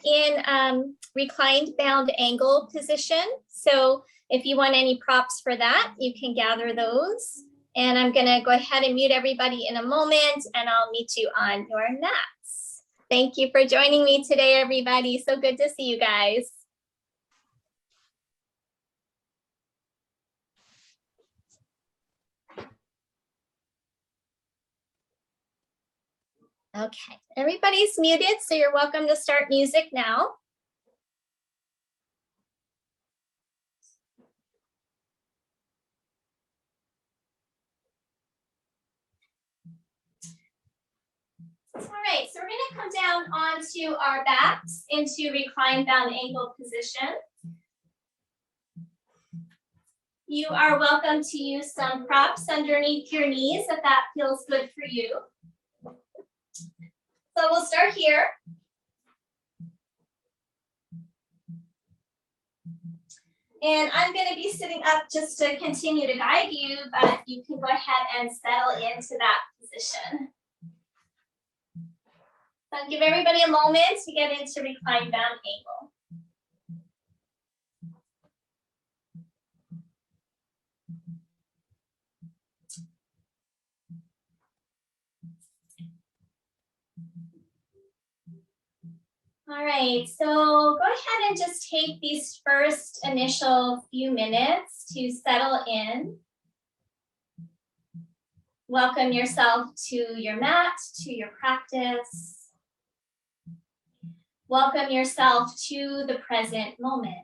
in reclined bound angle position. So if you want any props for that, you can gather those. And I'm gonna go ahead and mute everybody in a moment, and I'll meet you on your mats. Thank you for joining me today, everybody. So good to see you guys. Okay, everybody's muted, so you're welcome to start music now. All right, so we're going to come down onto our backs into reclined bound ankle position. You are welcome to use some props underneath your knees if that feels good for you. So we'll start here. And I'm going to be sitting up just to continue to guide you, but you can go ahead and settle into that position. So I'll give everybody a moment to get into reclined bound ankle. All right, so go ahead and just take these first initial few minutes to settle in. Welcome yourself to your mat, to your practice. Welcome yourself to the present moment.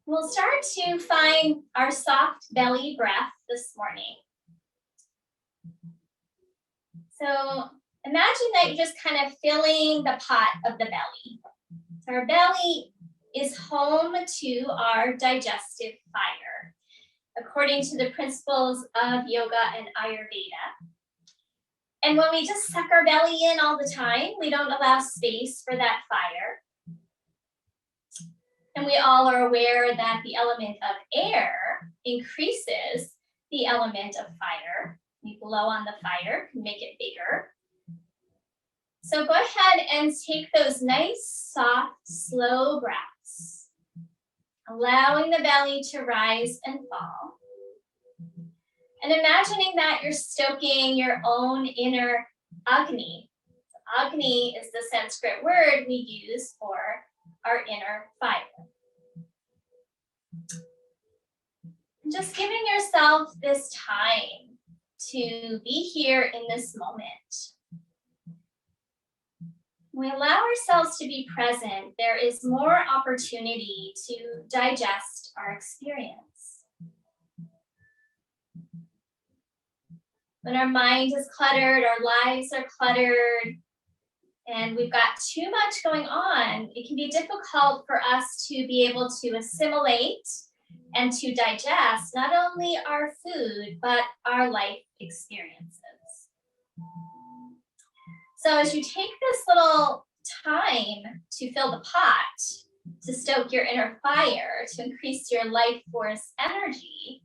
We'll start to find our soft belly breath this morning. So imagine that you're just kind of filling the pot of the belly. So our belly is home to our digestive fire, according to the principles of yoga and Ayurveda. And when we just suck our belly in all the time, we don't allow space for that fire. And we all are aware that the element of air increases the element of fire. We blow on the fire, can make it bigger. So go ahead and take those nice, soft, slow breaths, allowing the belly to rise and fall. And imagining that you're stoking your own inner Agni. Agni is the Sanskrit word we use for our inner fire. And just giving yourself this time to be here in this moment. When we allow ourselves to be present, there is more opportunity to digest our experience. When our mind is cluttered, our lives are cluttered, and we've got too much going on, it can be difficult for us to be able to assimilate and to digest not only our food, but our life experiences. So as you take this little time to fill the pot, to stoke your inner fire, to increase your life force energy,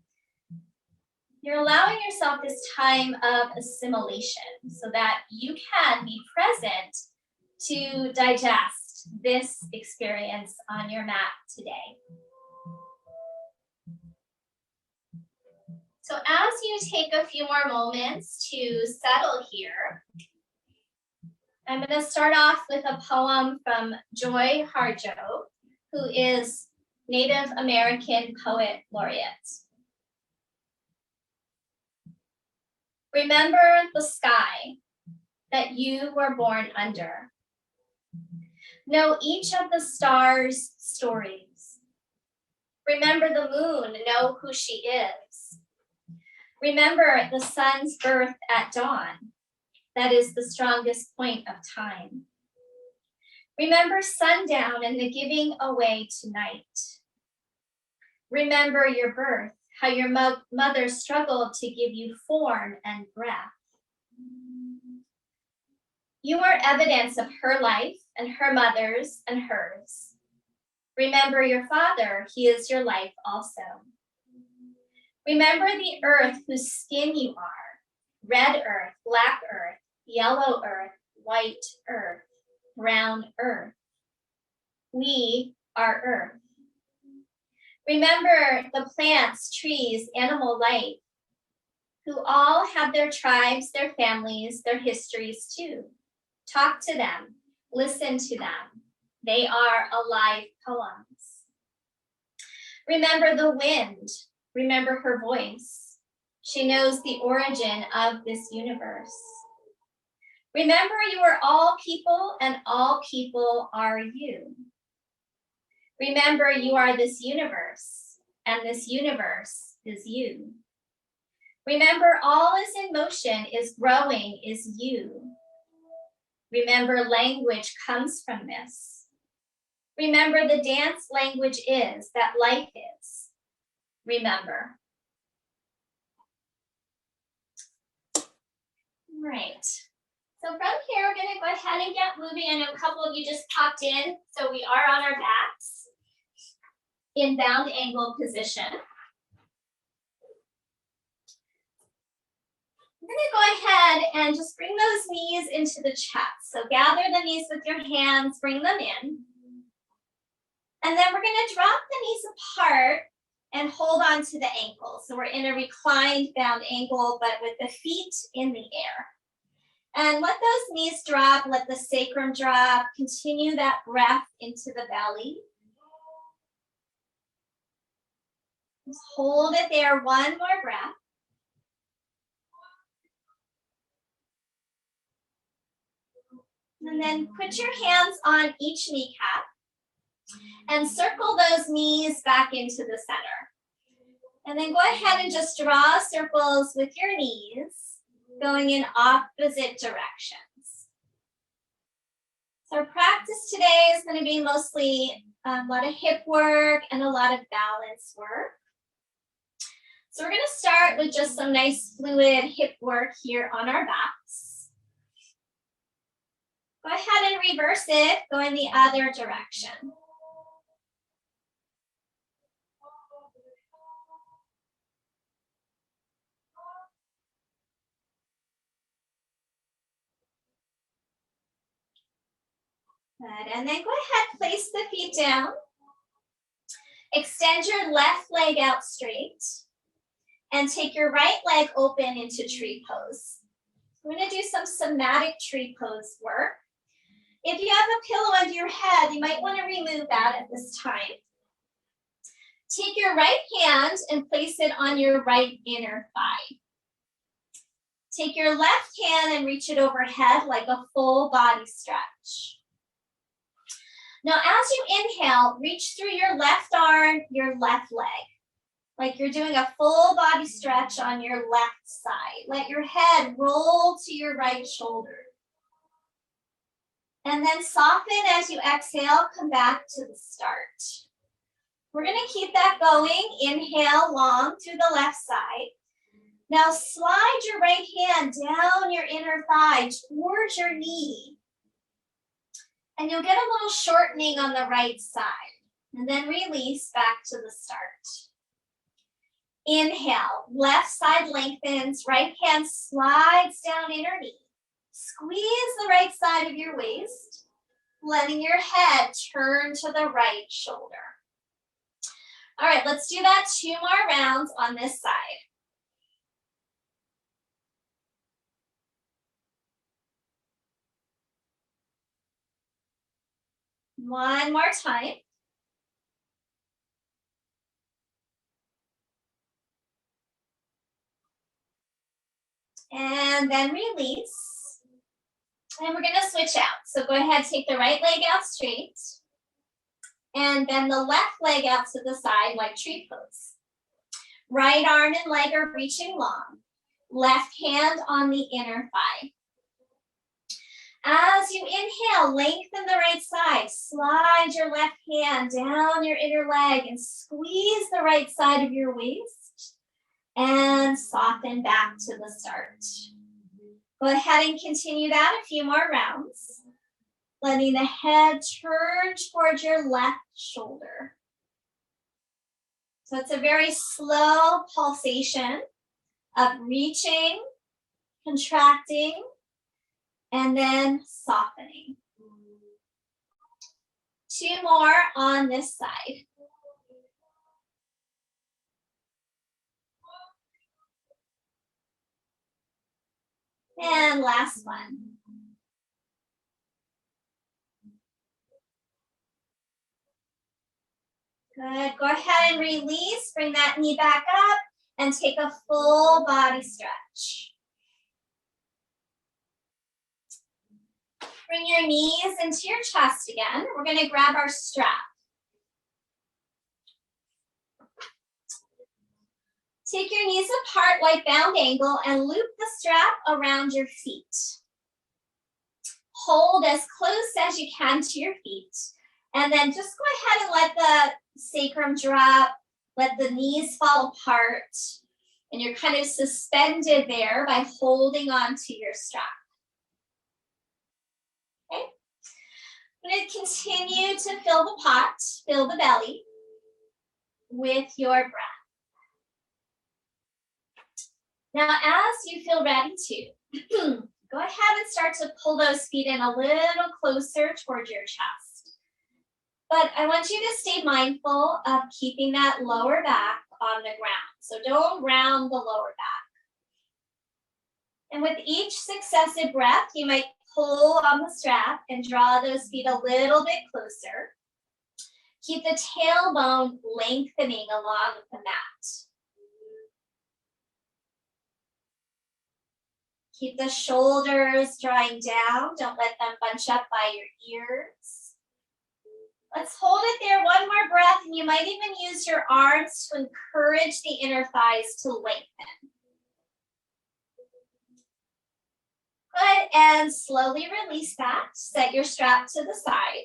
you're allowing yourself this time of assimilation so that you can be present to digest this experience on your mat today. So as you take a few more moments to settle here, I'm going to start off with a poem from Joy Harjo, who is Native American Poet Laureate. Remember the sky that you were born under. Know each of the stars' stories. Remember the moon, know who she is. Remember the sun's birth at dawn. That is the strongest point of time. Remember sundown and the giving away to night. Remember your birth, how your mother struggled to give you form and breath. You are evidence of her life and her mother's and hers. Remember your father, he is your life also. Remember the earth whose skin you are, red earth, black earth, yellow earth, white earth, brown earth. We are earth. Remember the plants, trees, animal life, who all have their tribes, their families, their histories too. Talk to them, listen to them. They are alive poems. Remember the wind, remember her voice. She knows the origin of this universe. Remember you are all people and all people are you. Remember you are this universe and this universe is you. Remember all is in motion, is growing, is you. Remember language comes from this. Remember the dance language is, that life is. Remember. Right. So from here, we're gonna go ahead and get moving. I know a couple of you just popped in, so we are on our backs in bound angle position. I'm gonna go ahead and just bring those knees into the chest. So gather the knees with your hands, bring them in. And then we're gonna drop the knees apart and hold on to the ankles. So we're in a reclined bound angle, but with the feet in the air. And let those knees drop, let the sacrum drop, continue that breath into the belly. Just hold it there, one more breath. And then put your hands on each kneecap and circle those knees back into the center. And then go ahead and just draw circles with your knees, going in opposite directions. So our practice today is going to be mostly a lot of hip work and a lot of balance work. So we're going to start with just some nice fluid hip work here on our backs. Go ahead and reverse it, go in the other direction. Good, and then go ahead, place the feet down. Extend your left leg out straight and take your right leg open into tree pose. We're gonna do some somatic tree pose work. If you have a pillow under your head, you might wanna remove that at this time. Take your right hand and place it on your right inner thigh. Take your left hand and reach it overhead like a full body stretch. Now, as you inhale, reach through your left arm, your left leg, like you're doing a full body stretch on your left side. Let your head roll to your right shoulder. And then soften as you exhale, come back to the start. We're gonna keep that going. Inhale long to the left side. Now slide your right hand down your inner thigh towards your knee. And you'll get a little shortening on the right side. And then release back to the start. Inhale, left side lengthens, right hand slides down inner knee. Squeeze the right side of your waist, letting your head turn to the right shoulder. All right, let's do that 2 more rounds on this side. One more time. And then release. And we're gonna switch out. So go ahead, take the right leg out straight. And then the left leg out to the side like tree pose. Right arm and leg are reaching long. Left hand on the inner thigh. As you inhale, lengthen the right side. Slide your left hand down your inner leg and squeeze the right side of your waist. And soften back to the start. Go ahead and continue that a few more rounds. Letting the head turn towards your left shoulder. So it's a very slow pulsation of reaching, contracting, and then softening. 2 more on this side. And last one. Good. Go ahead and release. Bring that knee back up and take a full body stretch. Bring your knees into your chest again. We're going to grab our strap. Take your knees apart like bound angle and loop the strap around your feet. Hold as close as you can to your feet. And then just go ahead and let the sacrum drop. Let the knees fall apart. And you're kind of suspended there by holding on to your strap. Okay. I'm going to continue to fill the pot, fill the belly with your breath. Now, as you feel ready to, go ahead and start to pull those feet in a little closer towards your chest. But I want you to stay mindful of keeping that lower back on the ground. So don't round the lower back. And with each successive breath, you might pull on the strap and draw those feet a little bit closer. Keep the tailbone lengthening along the mat. Keep the shoulders drawing down. Don't let them bunch up by your ears. Let's hold it there one more breath, and you might even use your arms to encourage the inner thighs to lengthen. Good, and slowly release that. Set your strap to the side.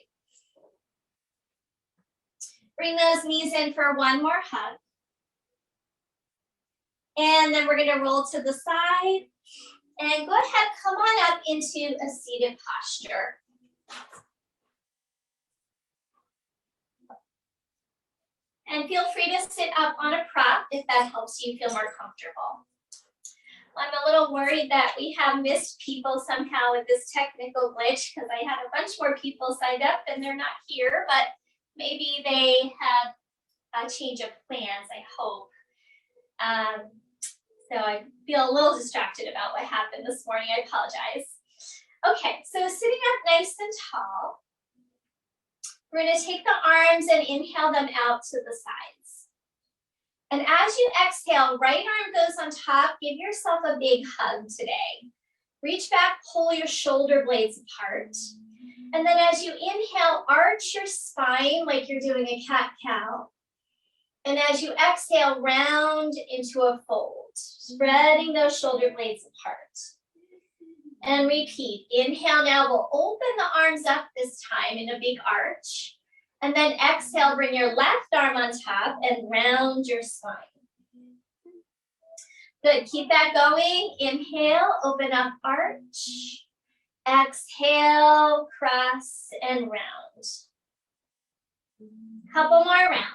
Bring those knees in for one more hug. And then we're gonna roll to the side. And go ahead, come on up into a seated posture. And feel free to sit up on a prop if that helps you feel more comfortable. I'm a little worried that we have missed people somehow with this technical glitch because I had a bunch more people signed up and they're not here, but maybe they have a change of plans, I hope. So I feel a little distracted about what happened this morning. I apologize. Okay, so sitting up nice and tall, we're going to take the arms and inhale them out to the sides. And as you exhale, right arm goes on top. Give yourself a big hug today. Reach back, pull your shoulder blades apart. And then as you inhale, arch your spine like you're doing a cat-cow. And as you exhale, round into a fold, spreading those shoulder blades apart. And repeat. Inhale, now we'll open the arms up this time in a big arch. And then exhale, bring your left arm on top and round your spine. Good, keep that going. Inhale, open up, arch. Exhale, cross and round. Couple more rounds.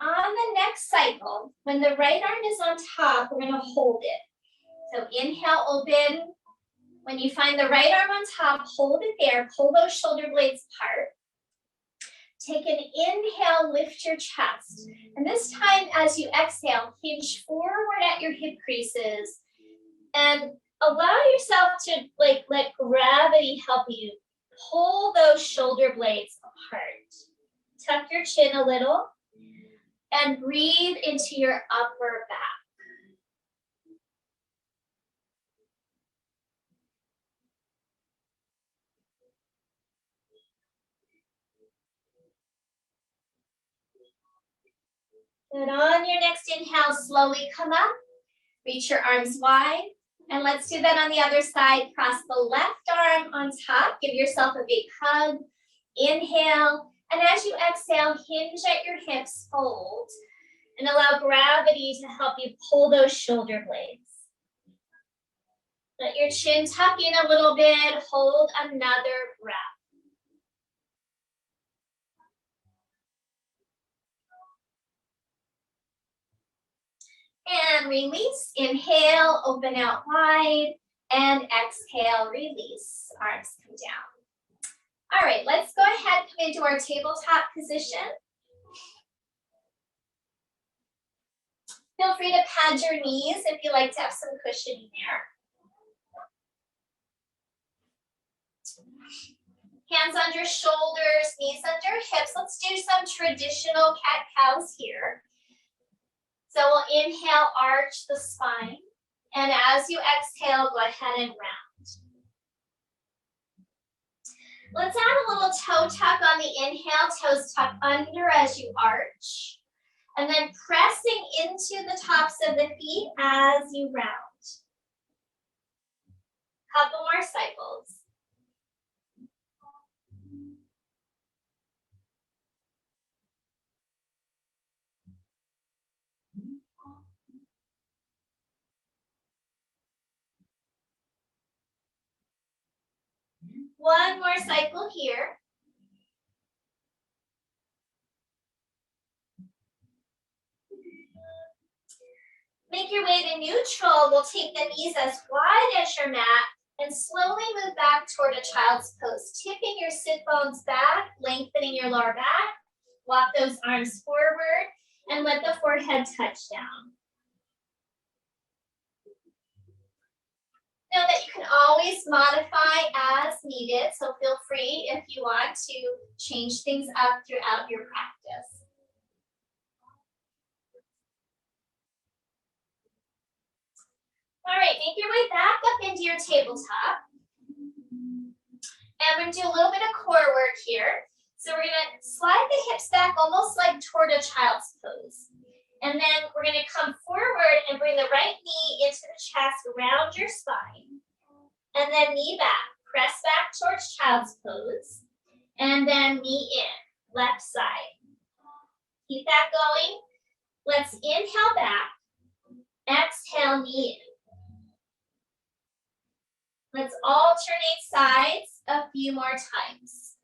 On the next cycle, when the right arm is on top, we're going to hold it. So inhale, open. When you find the right arm on top, hold it there. Pull those shoulder blades apart. Take an inhale, lift your chest. And this time, as you exhale, hinge forward at your hip creases. And allow yourself to let gravity help you pull those shoulder blades apart. Tuck your chin a little. And breathe into your upper back. Good. On your next inhale, slowly come up. Reach your arms wide. And let's do that on the other side. Cross the left arm on top. Give yourself a big hug. Inhale. And as you exhale, hinge at your hips, fold. And allow gravity to help you pull those shoulder blades. Let your chin tuck in a little bit. Hold another breath. And release. Inhale, open out wide. And exhale, release. Arms come down. All right, let's go ahead and come into our tabletop position. Feel free to pad your knees if you like to have some cushioning there. Hands on your shoulders, knees under hips. Let's do some traditional cat-cows here. So we'll inhale, arch the spine. And as you exhale, go ahead and round. Let's add a little toe tuck on the inhale, toes tuck under as you arch. And then pressing into the tops of the feet as you round. Couple more cycles. One more cycle here. Make your way to neutral. We'll take the knees as wide as your mat and slowly move back toward a child's pose. Tipping your sit bones back, lengthening your lower back. Walk those arms forward and let the forehead touch down. Know that you can always modify as needed, so feel free if you want to change things up throughout your practice. All right, make your way back up into your tabletop. And we're going to do a little bit of core work here. So we're going to slide the hips back almost like toward a child's pose. And then we're going to come forward and bring the right knee into the chest around your spine. And then knee back. Press back towards child's pose. And then knee in, left side. Keep that going. Let's inhale back. Exhale, knee in. Let's alternate sides a few more times.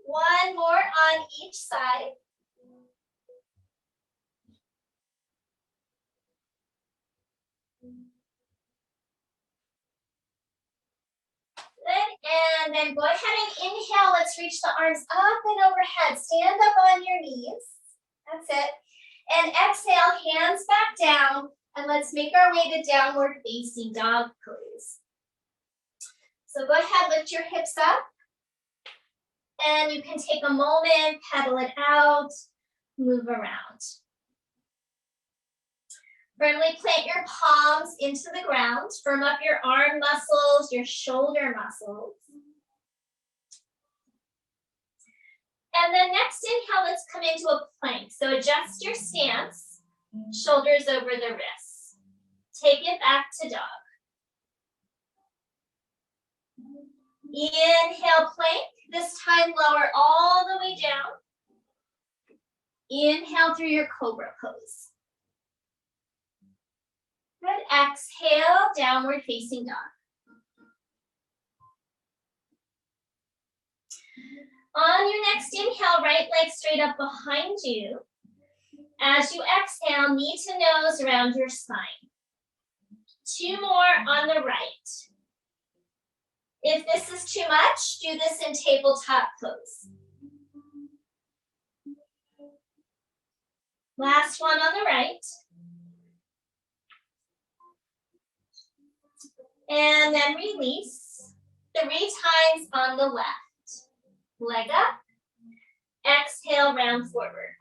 One more on each side. Good, and then go ahead and inhale. Let's reach the arms up and overhead. Stand up on your knees. That's it. And exhale, hands back down. And let's make our way to downward facing dog pose. So go ahead, lift your hips up. And you can take a moment, pedal it out, move around. Firmly plant your palms into the ground. Firm up your arm muscles, your shoulder muscles. And then next inhale, let's come into a plank. So adjust your stance, shoulders over the wrists. Take it back to dog. Inhale, plank. This time lower all the way down. Inhale through your cobra pose. Good. Exhale, downward facing dog. On your next inhale, right leg straight up behind you. As you exhale, knee to nose around your spine. Two more on the right. If this is too much, do this in tabletop pose. Last one on the right. And then release 3 times on the left. Leg up. Exhale, round forward.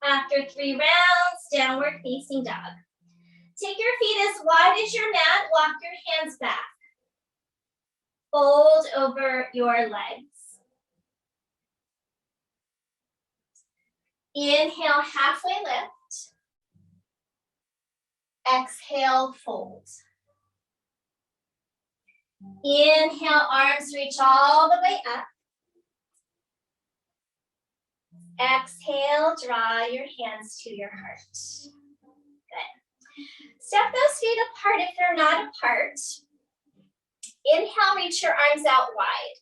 After 3 rounds, downward facing dog. Take your feet as wide as your mat. Walk your hands back. Fold over your legs. Inhale, halfway lift. Exhale, fold. Inhale, arms reach all the way up. Exhale, draw your hands to your heart. Good. Step those feet apart if they're not apart. Inhale, reach your arms out wide.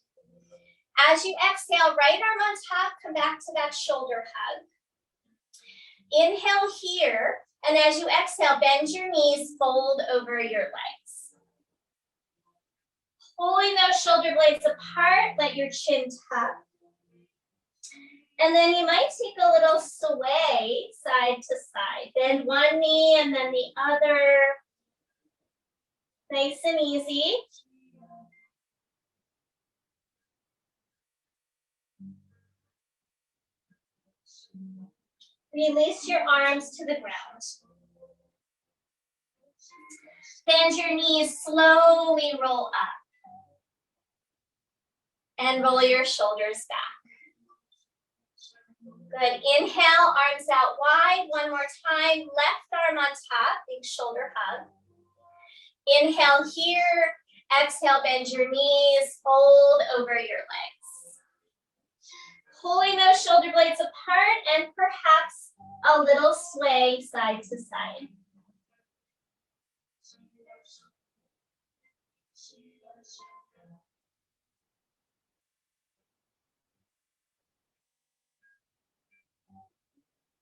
As you exhale, right arm on top, come back to that shoulder hug. Inhale here, and as you exhale, bend your knees, fold over your legs. Pulling those shoulder blades apart, let your chin tuck. And then you might take a little sway side to side. Bend one knee and then the other. Nice and easy. Release your arms to the ground. Bend your knees, slowly roll up. And roll your shoulders back. Good. Inhale, arms out wide. One more time. Left arm on top, big shoulder hug. Inhale here. Exhale, bend your knees, fold over your legs. Pulling those shoulder blades apart and perhaps a little sway side to side.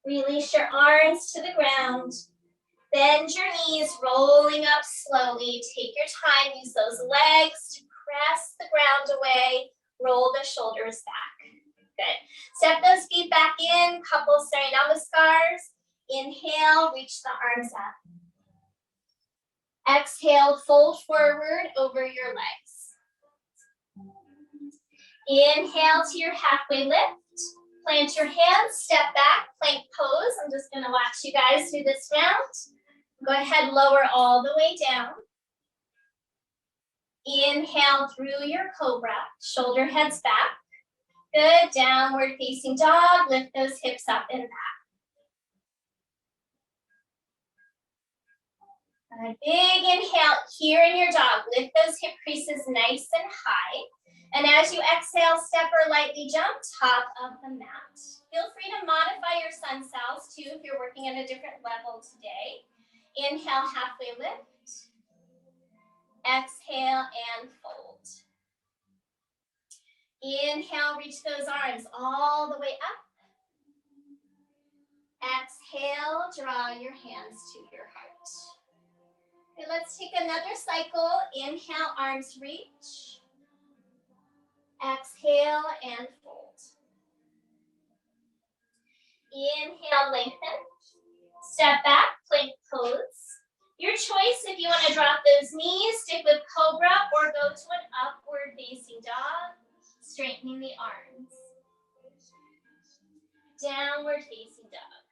Release your arms to the ground. Bend your knees, rolling up slowly. Take your time, use those legs to press the ground away. Roll the shoulders back. Good. Step those feet back in, couple staring down the scars. Inhale, reach the arms up. Exhale, fold forward over your legs. Inhale to your halfway lift. Plant your hands, step back, plank pose. I'm just gonna watch you guys do this round. Go ahead, lower all the way down. Inhale through your cobra, shoulder heads back. Good, downward facing dog, lift those hips up and back. A big inhale here in your dog, lift those hip creases nice and high. And as you exhale, step or lightly jump, top of the mat. Feel free to modify your sun cells too if you're working at a different level today. Inhale, halfway lift. Exhale and fold. Inhale, reach those arms all the way up. Exhale, draw your hands to your heart. Okay, let's take another cycle. Inhale, arms reach. Exhale and fold. Inhale, lengthen. Step back, plank pose. Your choice if you want to drop those knees, stick with cobra, or go to an upward facing dog, straightening the arms. Downward facing dog.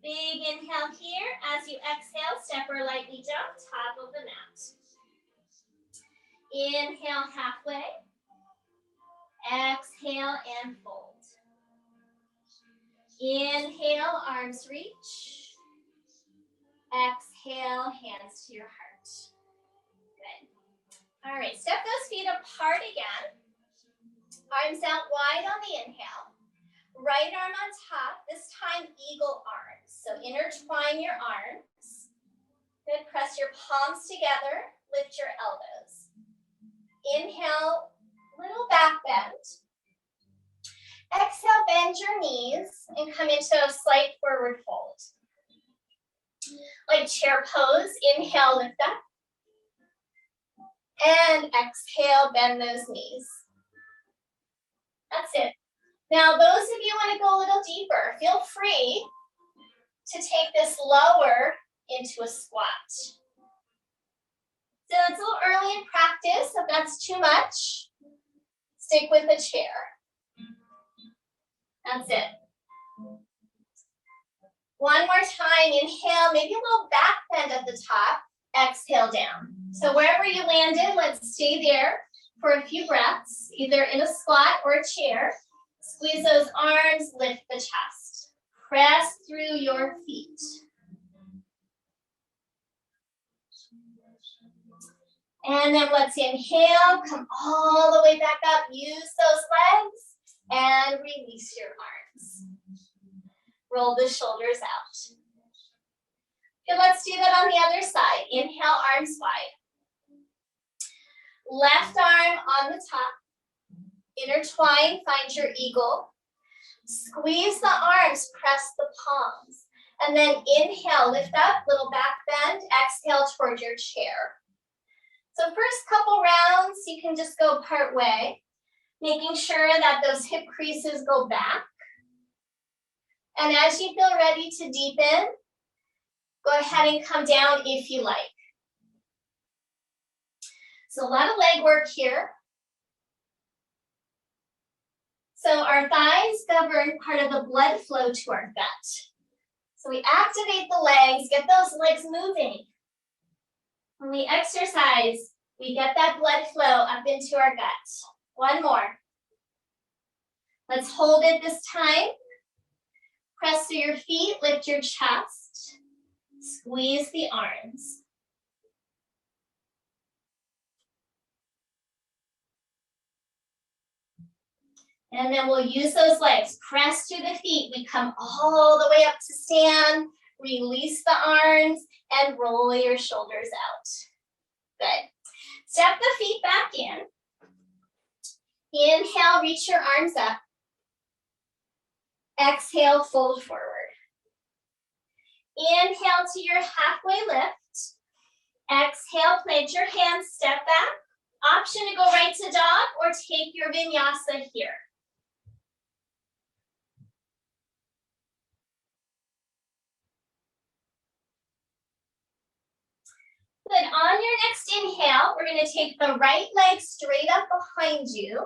Big inhale here. As you exhale, step or lightly jump, top of the mat. Inhale, halfway. Exhale and fold. Inhale, arms reach. Exhale, hands to your heart. Good. All right, step those feet apart again. Arms out wide on the inhale. Right arm on top, this time eagle arms. So intertwine your arms. Good, press your palms together, lift your elbows. Inhale, little back bend. Exhale, bend your knees and come into a slight forward fold. Like chair pose, inhale, lift up. And exhale, bend those knees. That's it. Now, those of you who want to go a little deeper, feel free to take this lower into a squat. So it's a little early in practice. If that's too much, stick with a chair. That's it. One more time, inhale, maybe a little back bend at the top, exhale down. So wherever you landed, let's stay there for a few breaths, either in a squat or a chair. Squeeze those arms, lift the chest. Press through your feet. And then let's inhale, come all the way back up. Use those legs and release your arms. Roll the shoulders out. Okay, let's do that on the other side. Inhale, arms wide. Left arm on the top. Intertwine, find your eagle. Squeeze the arms, press the palms. And then inhale, lift up, little back bend. Exhale toward your chair. So first couple rounds, you can just go part way, making sure that those hip creases go back. And as you feel ready to deepen, go ahead and come down if you like. So a lot of leg work here. So our thighs govern part of the blood flow to our gut. So we activate the legs, get those legs moving. When we exercise, we get that blood flow up into our gut. One more. Let's hold it this time. Press through your feet, lift your chest. Squeeze the arms. And then we'll use those legs. Press through the feet. We come all the way up to stand. Release the arms and roll your shoulders out. Good. Step the feet back in. Inhale, reach your arms up. Exhale, fold forward. Inhale to your halfway lift. Exhale, plant your hands, step back. Option to go right to dog or take your vinyasa here. Good. On your next inhale, we're going to take the right leg straight up behind you.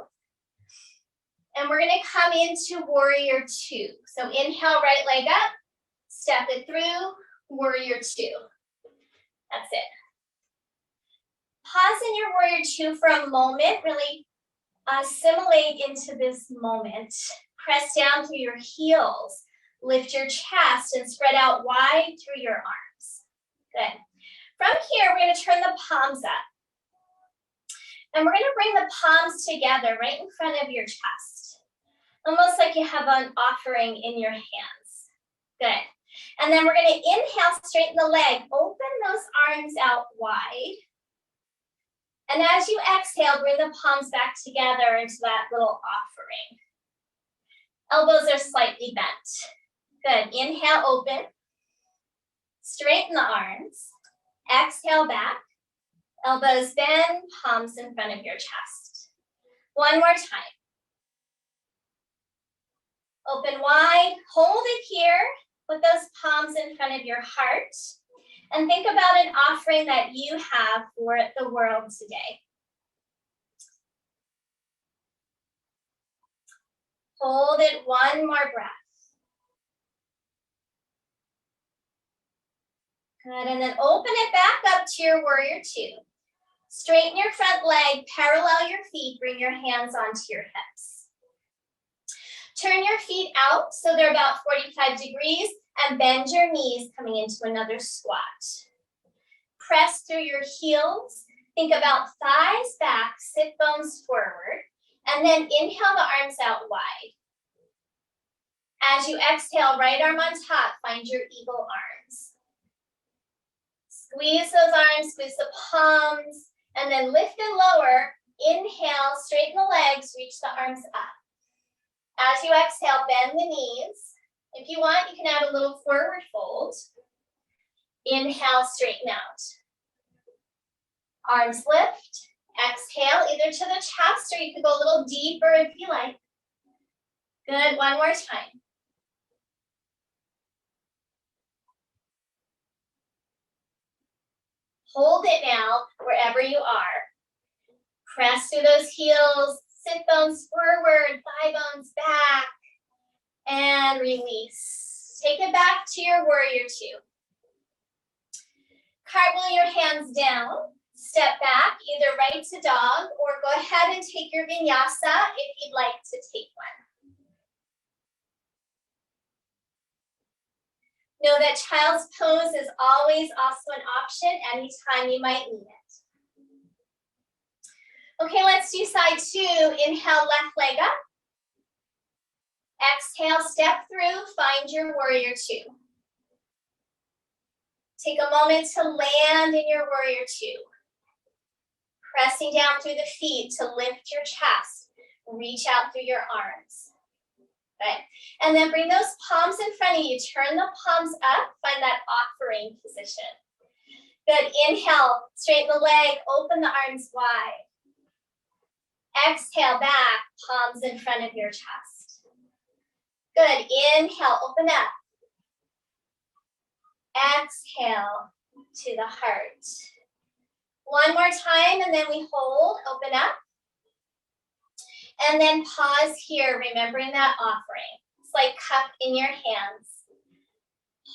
And we're going to come into warrior two. So inhale, right leg up, step it through, warrior two. That's it. Pause in your warrior two for a moment, really assimilate into this moment. Press down through your heels, lift your chest and spread out wide through your arms. Good. From here, we're going to turn the palms up. And we're going to bring the palms together right in front of your chest. Almost like you have an offering in your hands. Good. And then we're going to inhale, straighten the leg. Open those arms out wide. And as you exhale, bring the palms back together into that little offering. Elbows are slightly bent. Good. Inhale, open. Straighten the arms. Exhale back. Elbows bend, palms in front of your chest. One more time. Open wide, hold it here. Put those palms in front of your heart. And think about an offering that you have for the world today. Hold it one more breath. Good, and then open it back up to your warrior two. Straighten your front leg, parallel your feet, bring your hands onto your hips. Turn your feet out so they're about 45 degrees and bend your knees coming into another squat. Press through your heels, think about thighs back, sit bones forward, and then inhale the arms out wide. As you exhale, right arm on top, find your eagle arms. Squeeze those arms, squeeze the palms, and then lift and lower. Inhale, straighten the legs, reach the arms up. As you exhale, bend the knees. If you want, you can add a little forward fold. Inhale, straighten out. Arms lift. Exhale, either to the chest or you could go a little deeper if you like. Good, one more time. Hold it now, wherever you are. Press through those heels, sit bones forward, thigh bones back, and release. Take it back to your warrior two. Cartwheel your hands down, step back, either right to dog, or go ahead and take your vinyasa if you'd like to take one. Know that child's pose is always also an option anytime you might need it. Okay, let's do side 2. Inhale, left leg up. Exhale, step through, find your warrior 2. Take a moment to land in your warrior 2. Pressing down through the feet to lift your chest. Reach out through your arms. Good. And then bring those palms in front of you. Turn the palms up, find that offering position. Good, inhale, straighten the leg, open the arms wide. Exhale, back, palms in front of your chest. Good, inhale, open up. Exhale to the heart. One more time, and then we hold, open up. And then pause here, remembering that offering. It's like cup in your hands.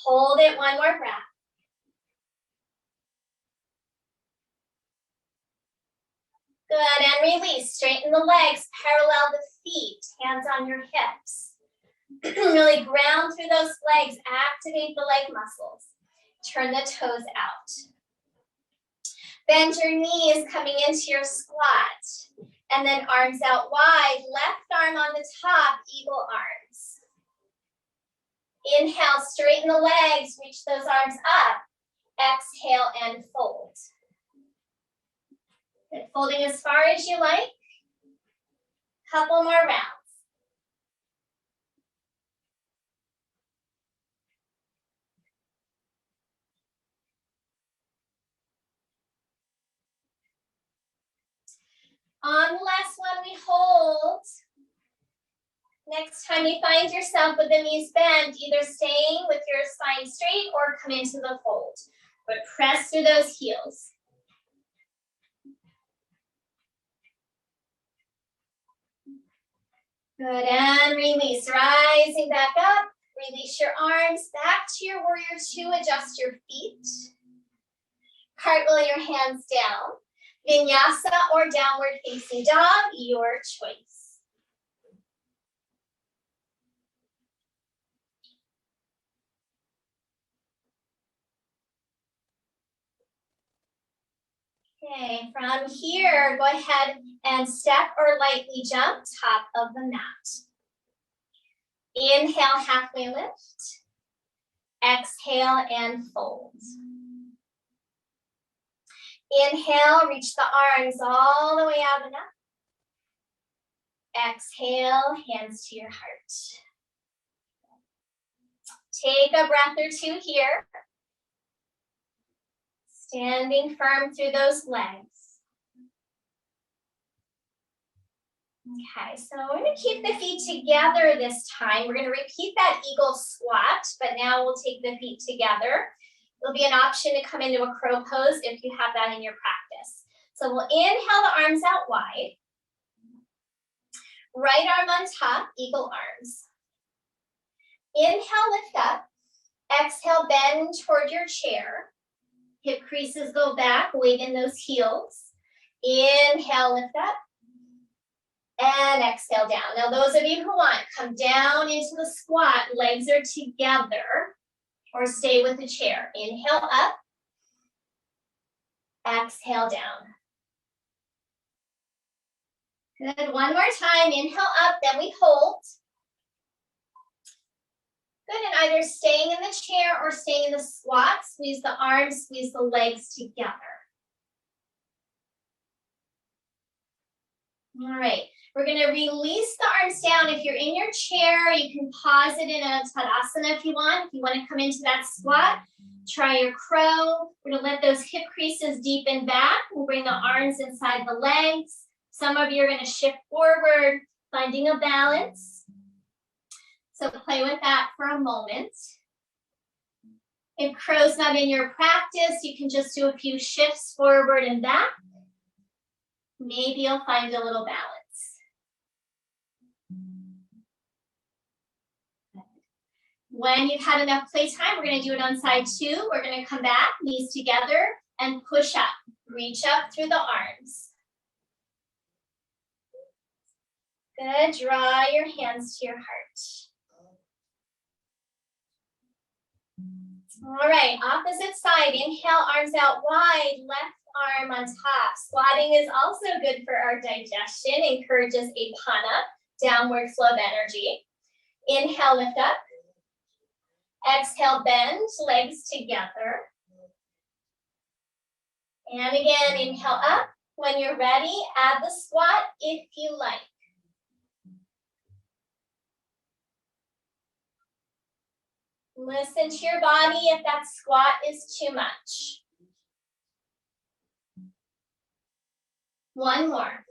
Hold it, one more breath. Good, and release. Straighten the legs, parallel the feet, hands on your hips. Really ground through those legs, activate the leg muscles. Turn the toes out. Bend your knees coming into your squat. And then arms out wide, left arm on the top, eagle arms. Inhale, straighten the legs, reach those arms up. Exhale and fold. Good. Folding as far as you like. Couple more rounds. On the last one, we hold. Next time you find yourself with the knees bent, either staying with your spine straight or come into the fold. But press through those heels. Good, and release. Rising back up. Release your arms back to your warrior 2. Adjust your feet. Cartwheel your hands down. Vinyasa or downward facing dog, your choice. Okay, from here, go ahead and step or lightly jump top of the mat. Inhale, halfway lift. Exhale and fold. Inhale, reach the arms all the way out and up. Exhale, hands to your heart. Take a breath or two here. Standing firm through those legs. Okay, so we're going to keep the feet together this time. We're going to repeat that eagle squat, but now we'll take the feet together. There'll be an option to come into a crow pose if you have that in your practice. So we'll inhale the arms out wide. Right arm on top, eagle arms. Inhale, lift up. Exhale, bend toward your chair. Hip creases go back, weight in those heels. Inhale, lift up. And exhale down. Now those of you who want, come down into the squat, legs are together, or stay with the chair. Inhale up. Exhale down. Good, one more time. Inhale up, then we hold. Good, and either staying in the chair or staying in the squat, squeeze the arms, squeeze the legs together. All right, we're gonna release the arms down. If you're in your chair, you can pause it in a Tadasana if you want. If you wanna come into that squat, try your crow. We're gonna let those hip creases deepen back. We'll bring the arms inside the legs. Some of you are gonna shift forward, finding a balance. So play with that for a moment. If crow's not in your practice, you can just do a few shifts forward and back. Maybe you'll find a little balance. When you've had enough playtime, we're gonna do it on side 2. We're gonna come back, knees together, and push up. Reach up through the arms. Good, draw your hands to your heart. All right, opposite side. Inhale, arms out wide, left arm on top. Squatting is also good for our digestion, encourages a prana, downward flow of energy. Inhale, lift up. Exhale, bend, legs together. And again, inhale up. When you're ready, add the squat if you like. Listen to your body if that squat is too much. One more.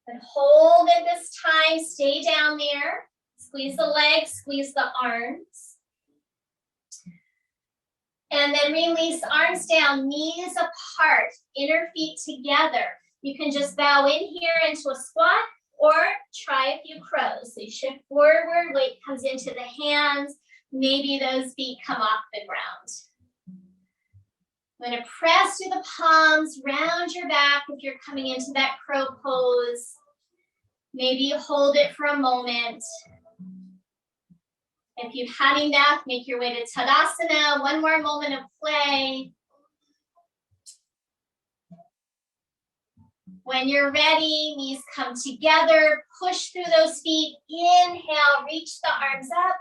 And hold at this time, stay down there. Squeeze the legs, squeeze the arms. And then release, arms down, knees apart, inner feet together. You can just bow in here into a squat or try a few crows. So you shift forward, weight comes into the hands. Maybe those feet come off the ground. I'm going to press through the palms, round your back if you're coming into that crow pose. Maybe you hold it for a moment. If you've had enough, make your way to Tadasana. One more moment of play. When you're ready, knees come together. Push through those feet. Inhale, reach the arms up.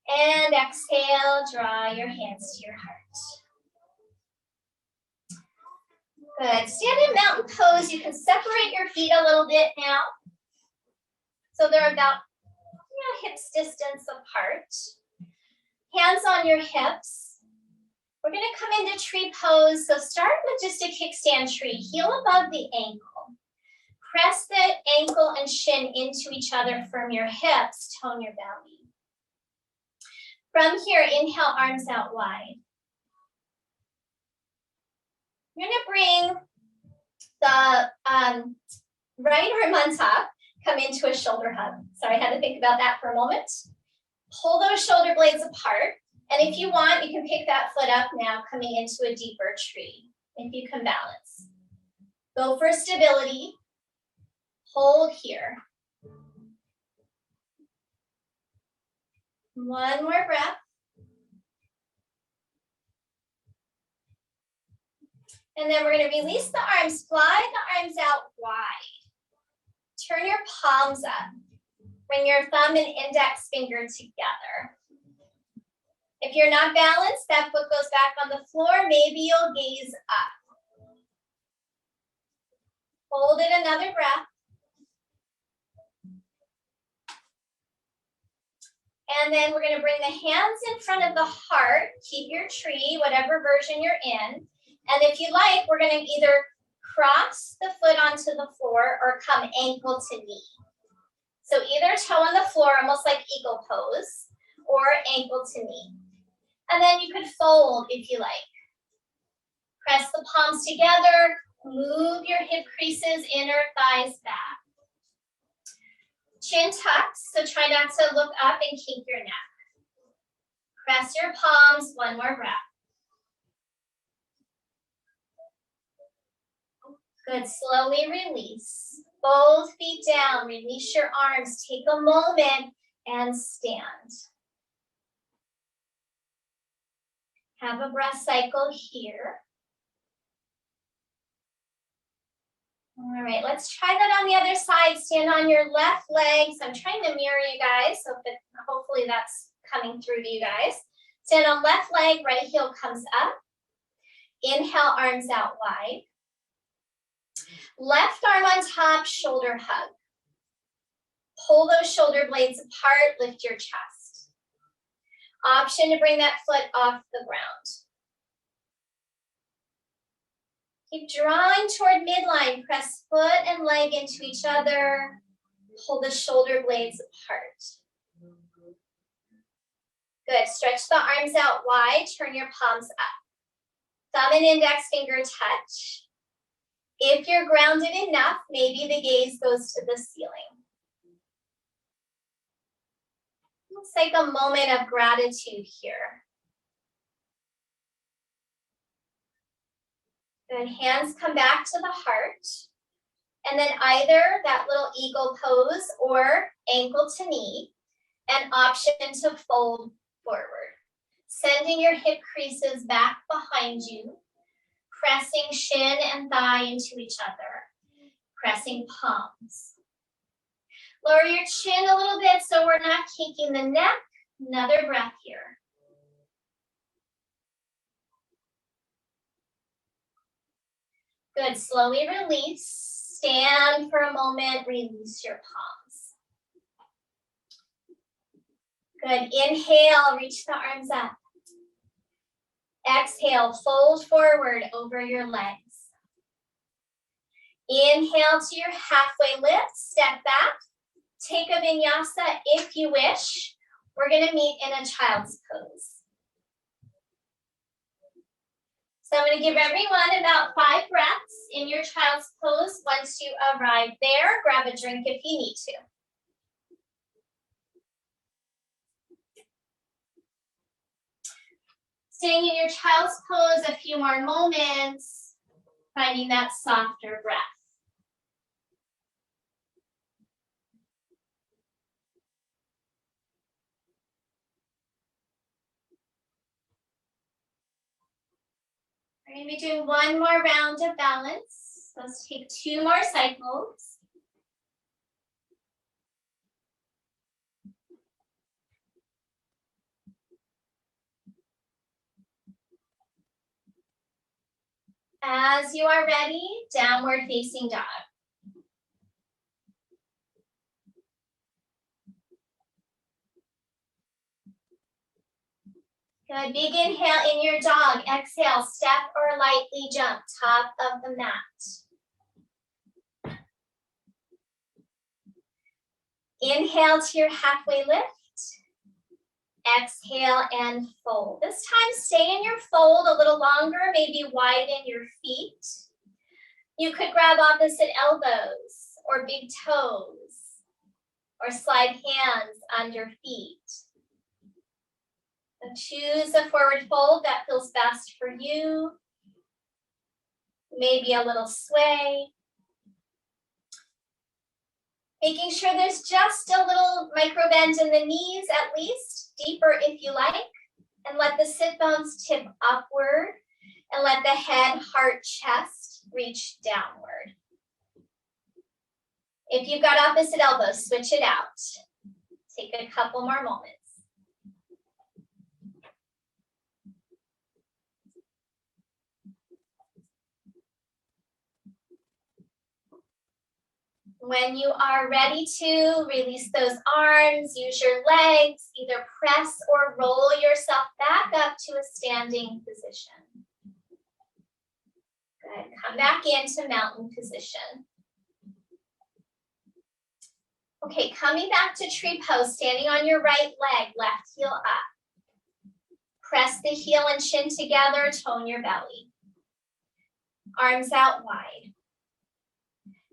And exhale, draw your hands to your heart. Good. Stand in mountain pose. You can separate your feet a little bit now. So they're about hips distance apart. Hands on your hips. We're going to come into tree pose. So start with just a kickstand tree. Heel above the ankle. Press the ankle and shin into each other. Firm your hips. Tone your belly. From here, inhale, arms out wide. You're going to bring the right arm on top, come into a shoulder hug. Sorry, I had to think about that for a moment. Pull those shoulder blades apart. And if you want, you can pick that foot up now, coming into a deeper tree, if you can balance. Go for stability. Hold here. One more breath. And then we're going to release the arms, fly the arms out wide. Turn your palms up. Bring your thumb and index finger together. If you're not balanced, that foot goes back on the floor. Maybe you'll gaze up. Hold it another breath. And then we're going to bring the hands in front of the heart. Keep your tree, whatever version you're in. And if you like, we're going to either cross the foot onto the floor or come ankle to knee. So either toe on the floor, almost like eagle pose, or ankle to knee. And then you could fold if you like. Press the palms together, move your hip creases, inner thighs back. Chin tucks, so try not to look up and kink your neck. Press your palms, one more breath. Good, slowly release. Both feet down, release your arms. Take a moment and stand. Have a breath cycle here. All right, let's try that on the other side. Stand on your left leg. So I'm trying to mirror you guys, so hopefully that's coming through to you guys. Stand on left leg, right heel comes up. Inhale, arms out wide. Left arm on top, shoulder hug. Pull those shoulder blades apart, lift your chest. Option to bring that foot off the ground. Keep drawing toward midline. Press foot and leg into each other. Pull the shoulder blades apart. Good. Stretch the arms out wide. Turn your palms up. Thumb and index finger touch. If you're grounded enough, maybe the gaze goes to the ceiling. Looks like a moment of gratitude here. Good, hands come back to the heart. And then either that little eagle pose or ankle to knee. and option to fold forward. Sending your hip creases back behind you, pressing shin and thigh into each other, pressing palms. Lower your chin a little bit so we're not caking the neck. Another breath here. Good, slowly release. Stand for a moment, release your palms. Good, inhale, reach the arms up. Exhale, fold forward over your legs. Inhale to your halfway lift, step back. Take a vinyasa if you wish. We're gonna meet in a child's pose. So I'm gonna give everyone about 5 breaths in your child's pose. Once you arrive there, grab a drink if you need to. Staying in your child's pose a few more moments, finding that softer breath. We're going to be doing one more round of balance. Let's take 2 more cycles. As you are ready, downward facing dog. Good, big inhale in your dog. Exhale, step or lightly jump, top of the mat. Inhale to your halfway lift. Exhale and fold. This time, stay in your fold a little longer, maybe widen your feet. You could grab opposite elbows or big toes or slide hands under feet. So choose a forward fold that feels best for you. Maybe a little sway. Making sure there's just a little micro bend in the knees at least, deeper if you like, and let the sit bones tip upward and let the head, heart, chest reach downward. If you've got opposite elbows, switch it out. Take a couple more moments. When you are ready to, release those arms, use your legs, either press or roll yourself back up to a standing position. Good, come back into mountain position. Okay, coming back to tree pose, standing on your right leg, left heel up. Press the heel and chin together, tone your belly. Arms out wide.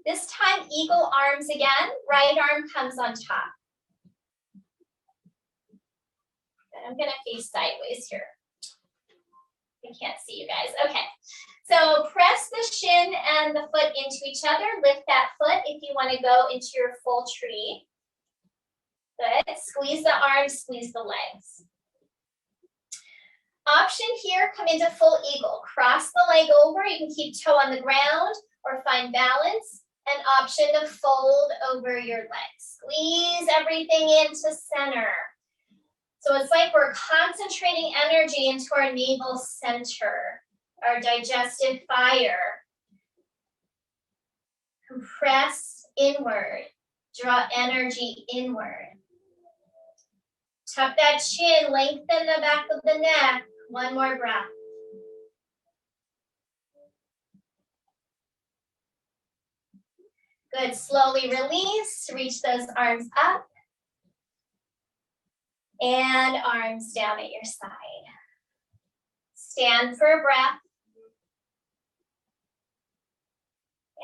This time, eagle arms again, right arm comes on top. And I'm gonna face sideways here. I can't see you guys, okay. So press the shin and the foot into each other, lift that foot if you wanna go into your full tree. Good, squeeze the arms, squeeze the legs. Option here, come into full eagle. Cross the leg over, you can keep toe on the ground or find balance. An option to fold over your legs. Squeeze everything into center. So it's like we're concentrating energy into our navel center, our digestive fire. Compress inward, draw energy inward. Tuck that chin, lengthen the back of the neck. One more breath. Good, slowly release, reach those arms up. And arms down at your side. Stand for a breath.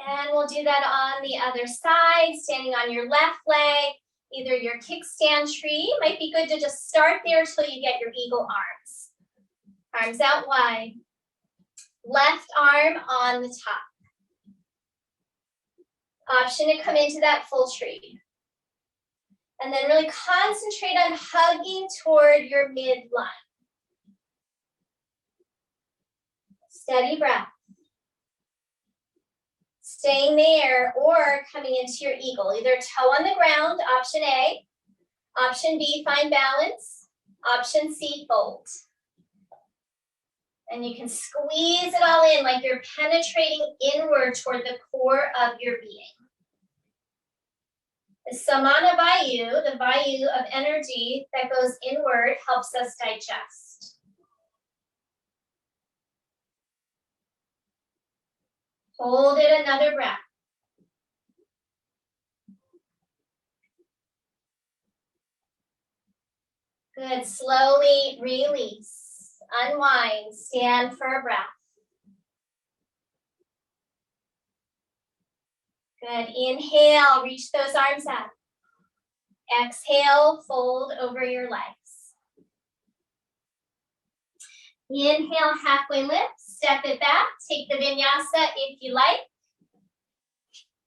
And we'll do that on the other side, standing on your left leg, either your kickstand tree. Might be good to just start there till you get your eagle arms. Arms out wide. Left arm on the top. Option to come into that full tree. And then really concentrate on hugging toward your midline. Steady breath. Staying there or coming into your eagle. Either toe on the ground, option A. Option B, find balance. Option C, fold. And you can squeeze it all in like you're penetrating inward toward the core of your being. The Samana Vayu, the Vayu of energy that goes inward, helps us digest. Hold it another breath. Good, slowly release, unwind, stand for a breath. Good, inhale, reach those arms up. Exhale, fold over your legs. Inhale, halfway lift, step it back, take the vinyasa if you like.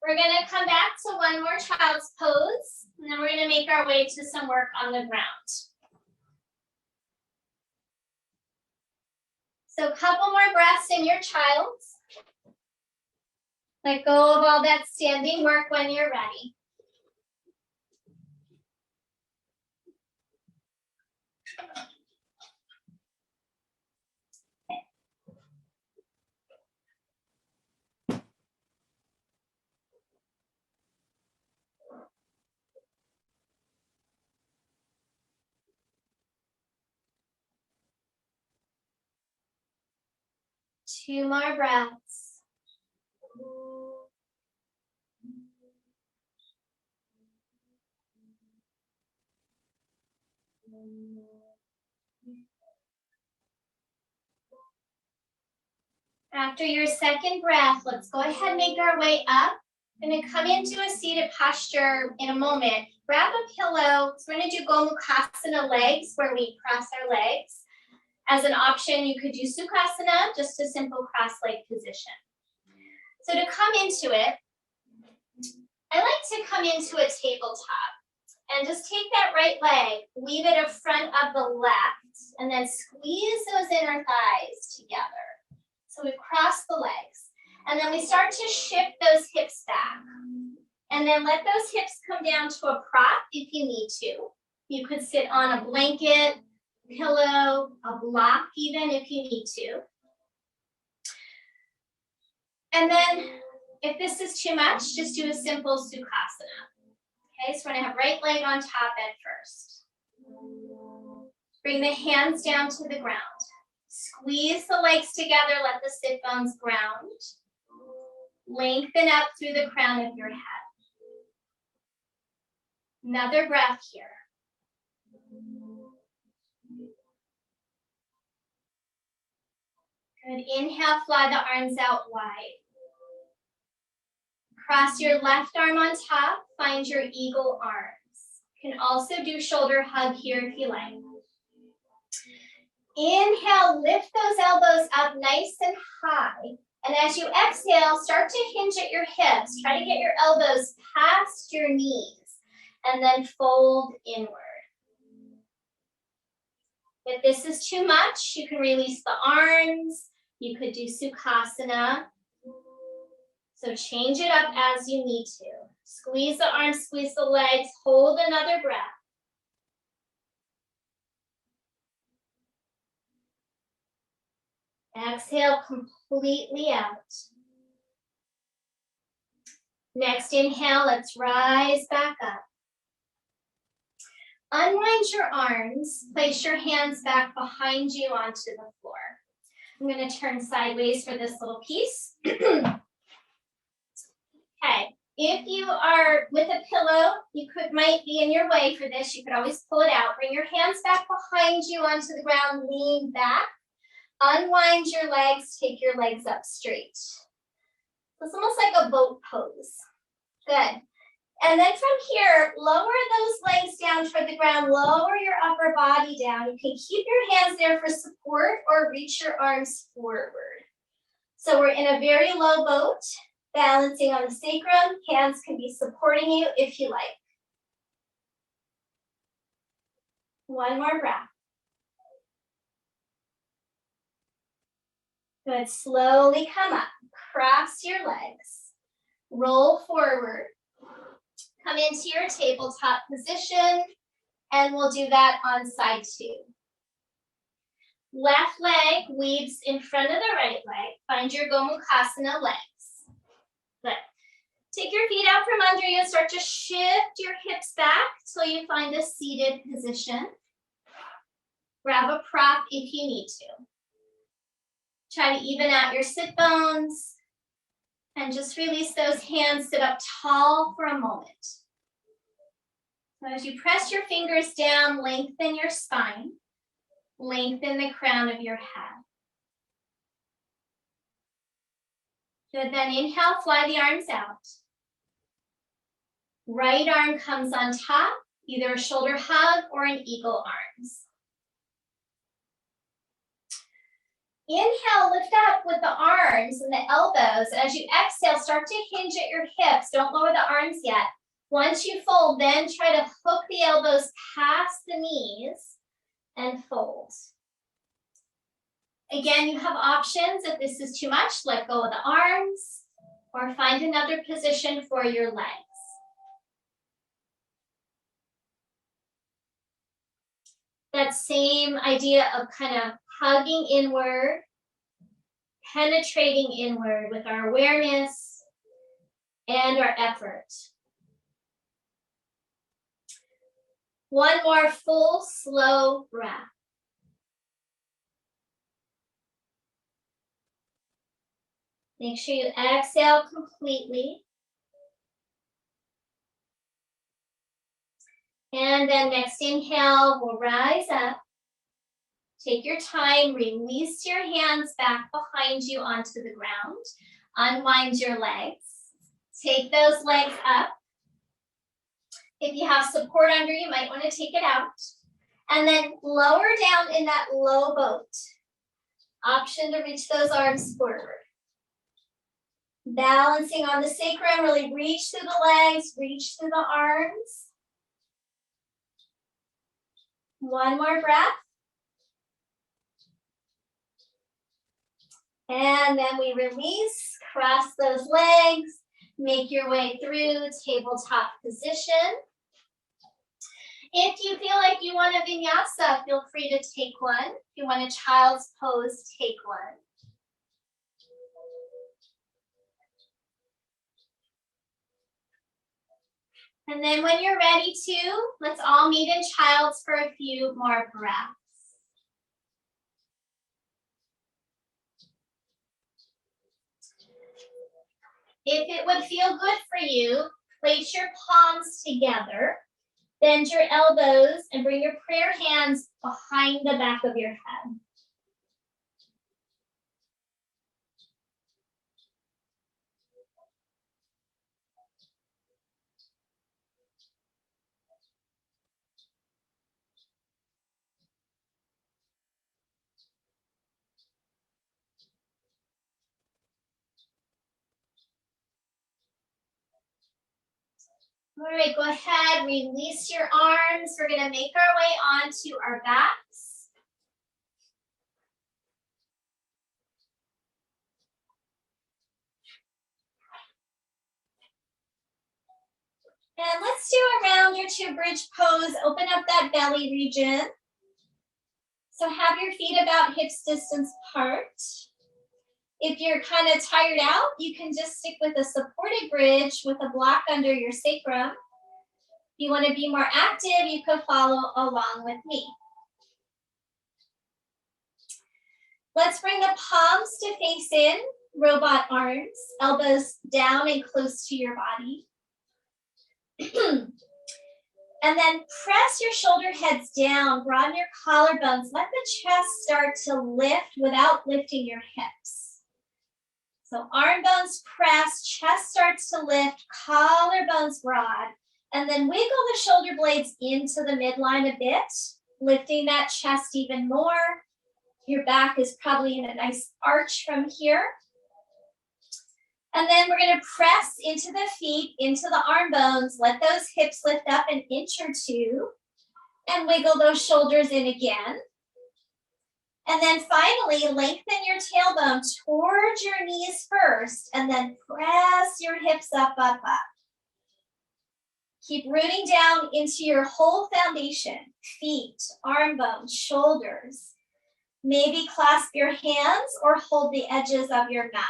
We're gonna come back to one more child's pose, and then we're gonna make our way to some work on the ground. So a couple more breaths in your child's. Let go of all that standing work when you're ready. Two more breaths. After your second breath, let's go ahead and make our way up. I'm going to come into a seated posture in a moment. Grab a pillow. So we're going to do Gomukhasana legs, where we cross our legs. As an option, you could do Sukhasana, just a simple cross-leg position. So to come into it, I like to come into a tabletop and just take that right leg, weave it in front of the left, and then squeeze those inner thighs together. So we cross the legs, and then we start to shift those hips back. And then let those hips come down to a prop if you need to. You could sit on a blanket, pillow, a block even if you need to. And then if this is too much, just do a simple Sukhasana. Okay, so we're gonna have right leg on top at first. Bring the hands down to the ground. Squeeze the legs together, let the sit bones ground. Lengthen up through the crown of your head. Another breath here. Good, inhale, fly the arms out wide. Cross your left arm on top, find your eagle arms. You can also do shoulder hug here if you like. Inhale, lift those elbows up nice and high. And as you exhale, start to hinge at your hips. Try to get your elbows past your knees and then fold inward. If this is too much, you can release the arms. You could do Sukhasana. So change it up as you need to. Squeeze the arms, squeeze the legs, hold another breath. Exhale completely out. Next inhale, let's rise back up. Unwind your arms, place your hands back behind you onto the floor. I'm going to turn sideways for this little piece. Okay, if you are with a pillow, might be in your way for this. You could always pull it out. Bring your hands back behind you onto the ground, lean back. Unwind your legs, take your legs up straight. So it's almost like a boat pose. Good. And then from here, lower those legs down toward the ground, lower your upper body down. You can keep your hands there for support or reach your arms forward. So we're in a very low boat, balancing on the sacrum. Hands can be supporting you if you like. One more breath. Good, slowly come up, cross your legs, roll forward, come into your tabletop position, and we'll do that on side 2. Left leg weaves in front of the right leg. Find your Gomukhasana legs. Good. Take your feet out from under you. Start to shift your hips back till you find a seated position. Grab a prop if you need to. Try to even out your sit bones. And just release those hands, sit up tall for a moment. So as you press your fingers down, lengthen your spine. Lengthen the crown of your head. Good, then inhale, fly the arms out. Right arm comes on top, either a shoulder hug or an eagle arms. Inhale, lift up with the arms and the elbows. As you exhale, start to hinge at your hips. Don't lower the arms yet. Once you fold, then try to hook the elbows past the knees and fold. Again, you have options. If this is too much, let go of the arms or find another position for your legs. That same idea of kind of hugging inward, penetrating inward with our awareness and our effort. One more full, slow breath. Make sure you exhale completely. And then next inhale, we'll rise up. Take your time, release your hands back behind you onto the ground. Unwind your legs. Take those legs up. If you have support under, you might want to take it out. And then lower down in that low boat. Option to reach those arms forward. Balancing on the sacrum, really reach through the legs, reach through the arms. One more breath. And then we release, cross those legs, make your way through tabletop position. If you feel like you want a vinyasa, feel free to take one. If you want a child's pose, take one. And then when you're ready to, let's all meet in child's for a few more breaths. If it would feel good for you, place your palms together, bend your elbows, and bring your prayer hands behind the back of your head. All right, go ahead, release your arms. We're gonna make our way onto our backs. And let's do a round or two bridge pose. Open up that belly region. So have your feet about hips distance apart. If you're kind of tired out, you can just stick with a supported bridge with a block under your sacrum. If you want to be more active, you can follow along with me. Let's bring the palms to face in, robot arms, elbows down and close to your body. And then press your shoulder heads down, broaden your collarbones. Let the chest start to lift without lifting your hips. So arm bones press, chest starts to lift, collarbones broad, and then wiggle the shoulder blades into the midline a bit, lifting that chest even more. Your back is probably in a nice arch from here. And then we're going to press into the feet, into the arm bones. Let those hips lift up an inch or two. And wiggle those shoulders in again. And then finally, lengthen your tailbone towards your knees first, and then press your hips up, up, up. Keep rooting down into your whole foundation, feet, arm bones, shoulders. Maybe clasp your hands or hold the edges of your mat.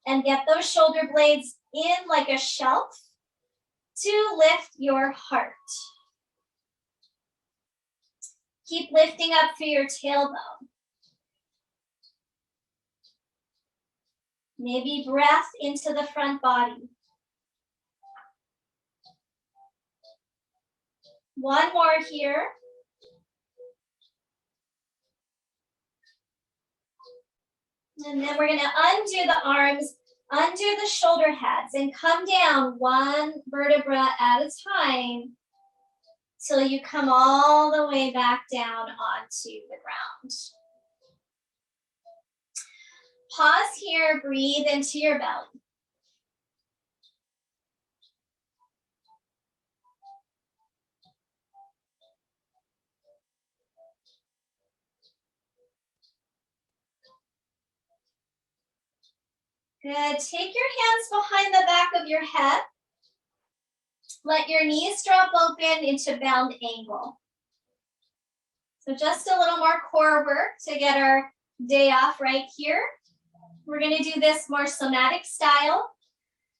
And get those shoulder blades in like a shelf to lift your heart. Keep lifting up through your tailbone. Maybe breath into the front body. One more here. And then we're going to undo the arms, undo the shoulder heads, and come down one vertebra at a time till you come all the way back down onto the ground. Pause here, breathe into your belly. Good. Take your hands behind the back of your head. Let your knees drop open into bound angle. So just a little more core work to get our day off right here. We're going to do this more somatic style.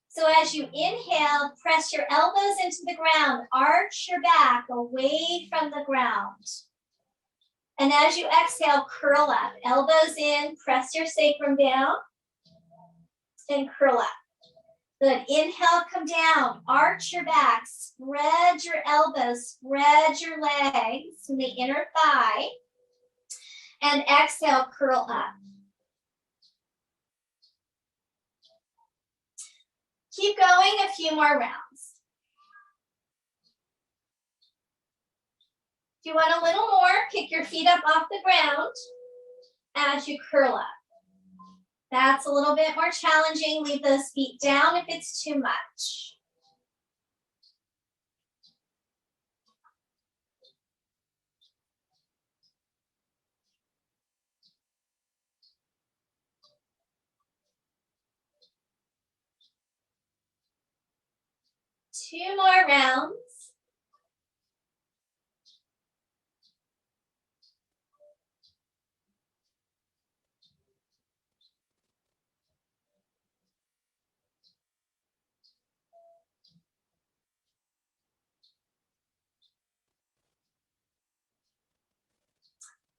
So as you inhale, press your elbows into the ground, arch your back away from the ground. And as you exhale, curl up, elbows in, press your sacrum down, and curl up. Good. Inhale, come down, arch your back, spread your elbows, spread your legs from the inner thigh, and exhale, curl up. Keep going a few more rounds. If you want a little more, kick your feet up off the ground as you curl up. That's a little bit more challenging. Leave those feet down if it's too much. Two more rounds.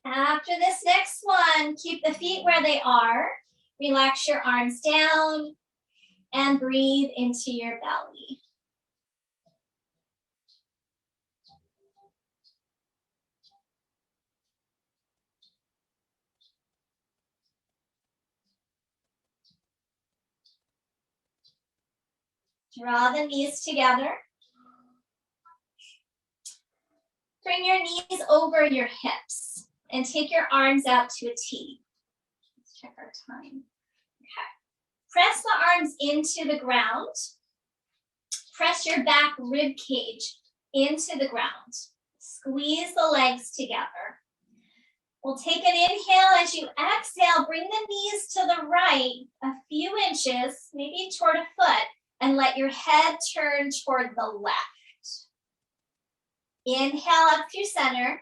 After this next one, keep the feet where they are. Relax your arms down and breathe into your belly. Draw the knees together. Bring your knees over your hips and take your arms out to a T. Let's check our time. Okay. Press the arms into the ground. Press your back rib cage into the ground. Squeeze the legs together. We'll take an inhale. As you exhale, bring the knees to the right a few inches, maybe toward a foot, and let your head turn toward the left. Inhale up through center.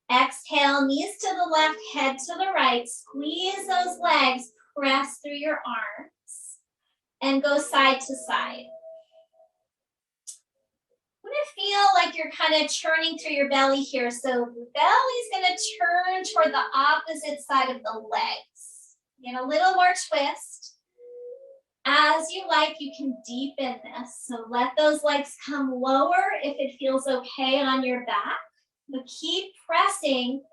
Exhale, knees to the left, head to the right. Squeeze those legs, press through your arms, and go side to side. I'm going to feel like you're kind of churning through your belly here. So the belly's going to turn toward the opposite side of the legs. Get a little more twist. As you like, you can deepen this. So let those legs come lower if it feels okay on your back. But keep pressing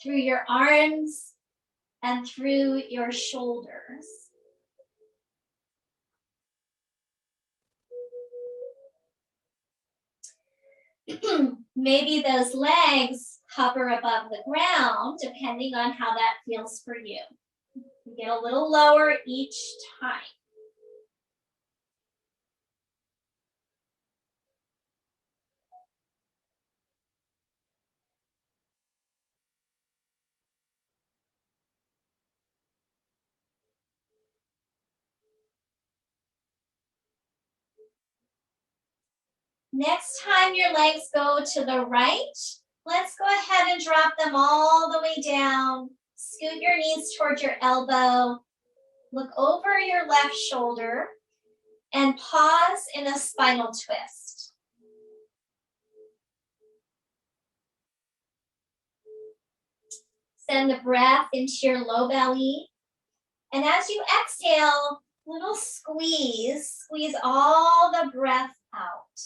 through your arms and through your shoulders. Maybe those legs hover above the ground, depending on how that feels for you. You get a little lower each time. Next time your legs go to the right, let's go ahead and drop them all the way down. Scoot your knees towards your elbow. Look over your left shoulder and pause in a spinal twist. Send the breath into your low belly. And as you exhale, little squeeze, squeeze all the breath out.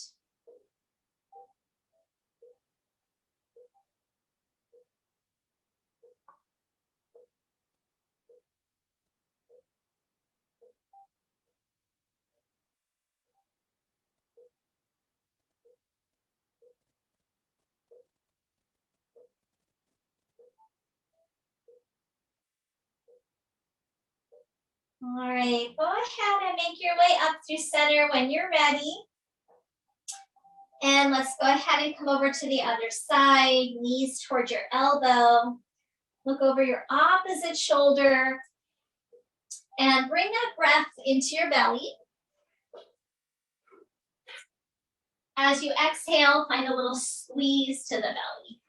All right, go ahead and make your way up through center when you're ready. And let's go ahead and come over to the other side, knees towards your elbow. Look over your opposite shoulder and bring that breath into your belly. As you exhale, find a little squeeze to the belly.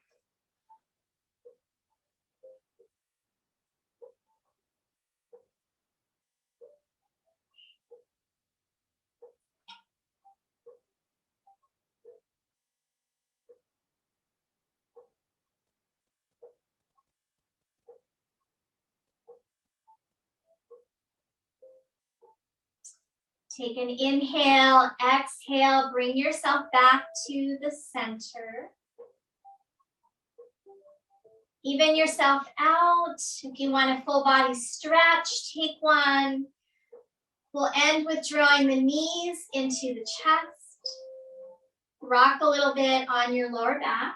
Take an inhale, exhale, bring yourself back to the center. Even yourself out. If you want a full body stretch, take one. We'll end with drawing the knees into the chest. Rock a little bit on your lower back.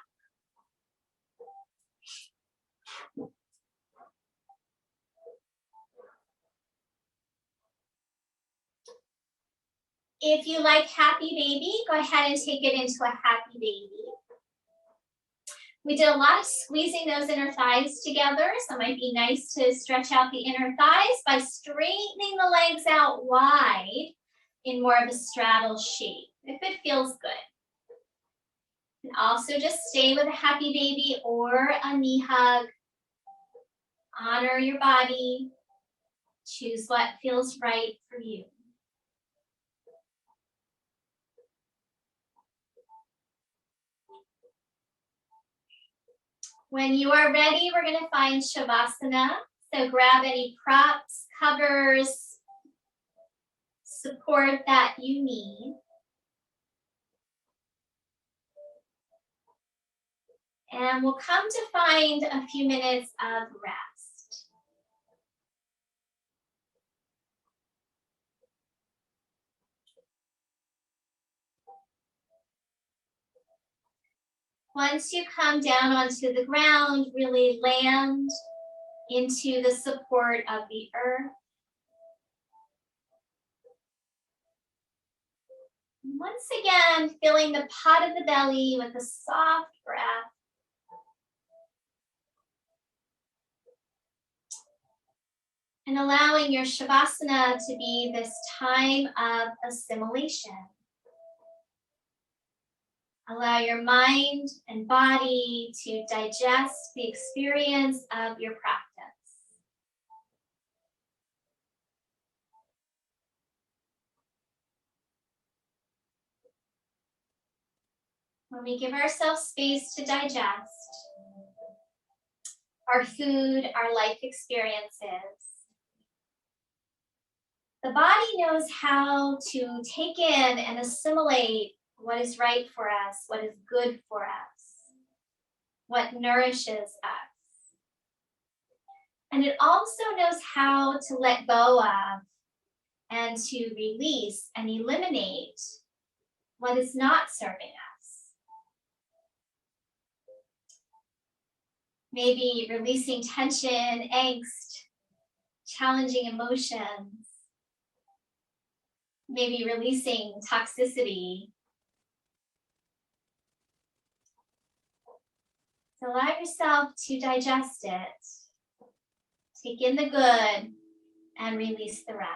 If you like happy baby, go ahead and take it into a happy baby. We did a lot of squeezing those inner thighs together, so it might be nice to stretch out the inner thighs by straightening the legs out wide in more of a straddle shape, if it feels good. And also just stay with a happy baby or a knee hug. Honor your body. Choose what feels right for you. When you are ready, we're going to find Shavasana. So grab any props, covers, support that you need. And we'll come to find a few minutes of rest. Once you come down onto the ground, really land into the support of the earth. Once again, filling the pot of the belly with a soft breath. And allowing your Shavasana to be this time of assimilation. Allow your mind and body to digest the experience of your practice. When we give ourselves space to digest our food, our life experiences, the body knows how to take in and assimilate what is right for us, what is good for us, what nourishes us. And it also knows how to let go of and to release and eliminate what is not serving us. Maybe releasing tension, angst, challenging emotions. Maybe releasing toxicity. So allow yourself to digest it. Take in the good and release the rest.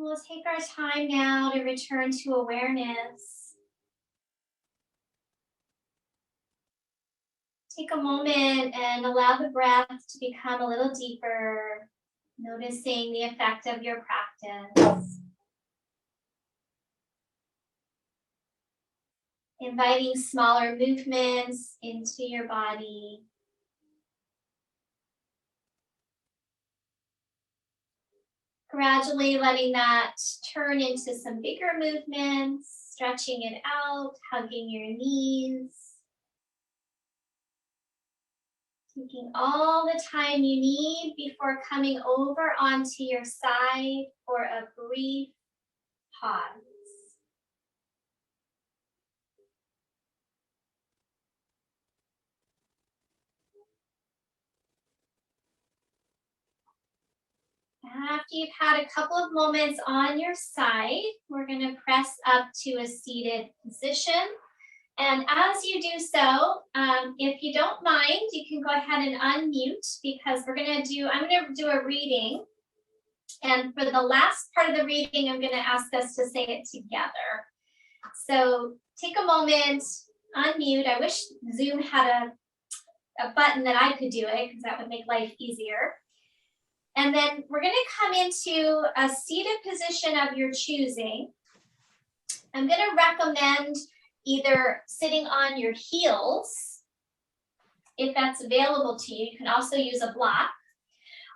We'll take our time now to return to awareness. Take a moment and allow the breath to become a little deeper, noticing the effect of your practice. Inviting smaller movements into your body. Gradually letting that turn into some bigger movements, stretching it out, hugging your knees. Taking all the time you need before coming over onto your side for a brief pause. After you've had a couple of moments on your side, we're going to press up to a seated position. And as you do so, if you don't mind, you can go ahead and unmute because I'm going to do a reading. And for the last part of the reading, I'm going to ask us to say it together. So take a moment, unmute. I wish Zoom had a button that I could do it because that would make life easier. And then we're going to come into a seated position of your choosing. I'm going to recommend either sitting on your heels, if that's available to you. You can also use a block,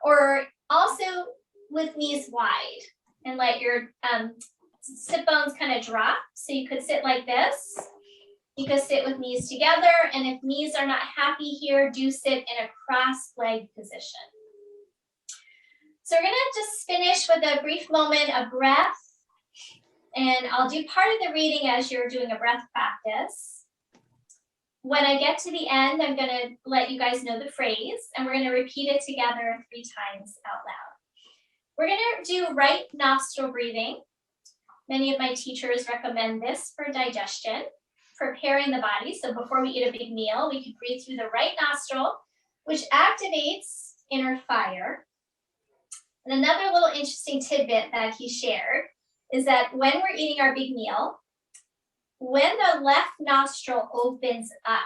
or also with knees wide and let your sit bones kind of drop. So you could sit like this. You could sit with knees together, and if knees are not happy here, do sit in a cross-legged position. So we're going to just finish with a brief moment of breath, and I'll do part of the reading as you're doing a breath practice. When I get to the end, I'm going to let you guys know the phrase, and we're going to repeat it together 3 times out loud. We're going to do right nostril breathing. Many of my teachers recommend this for digestion, preparing the body. So before we eat a big meal, we can breathe through the right nostril, which activates inner fire. And another little interesting tidbit that he shared is that when we're eating our big meal, when the left nostril opens up,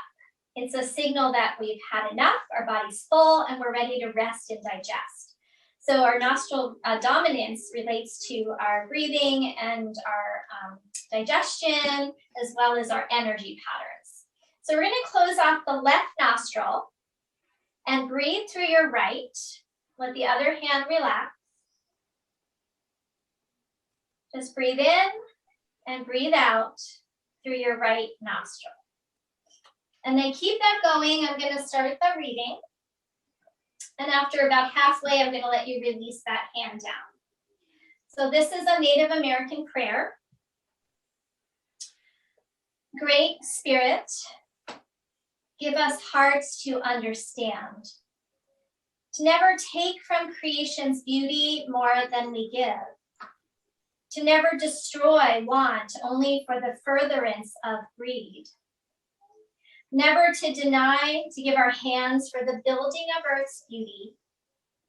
it's a signal that we've had enough, our body's full, and we're ready to rest and digest. So our nostril dominance relates to our breathing and our digestion, as well as our energy patterns. So we're going to close off the left nostril and breathe through your right. Let the other hand relax. Just breathe in and breathe out through your right nostril. And then keep that going. I'm going to start the reading. And after about halfway, I'm going to let you release that hand down. So this is a Native American prayer. Great Spirit, give us hearts to understand, to never take from creation's beauty more than we give, to never destroy want only for the furtherance of greed, never to deny to give our hands for the building of earth's beauty,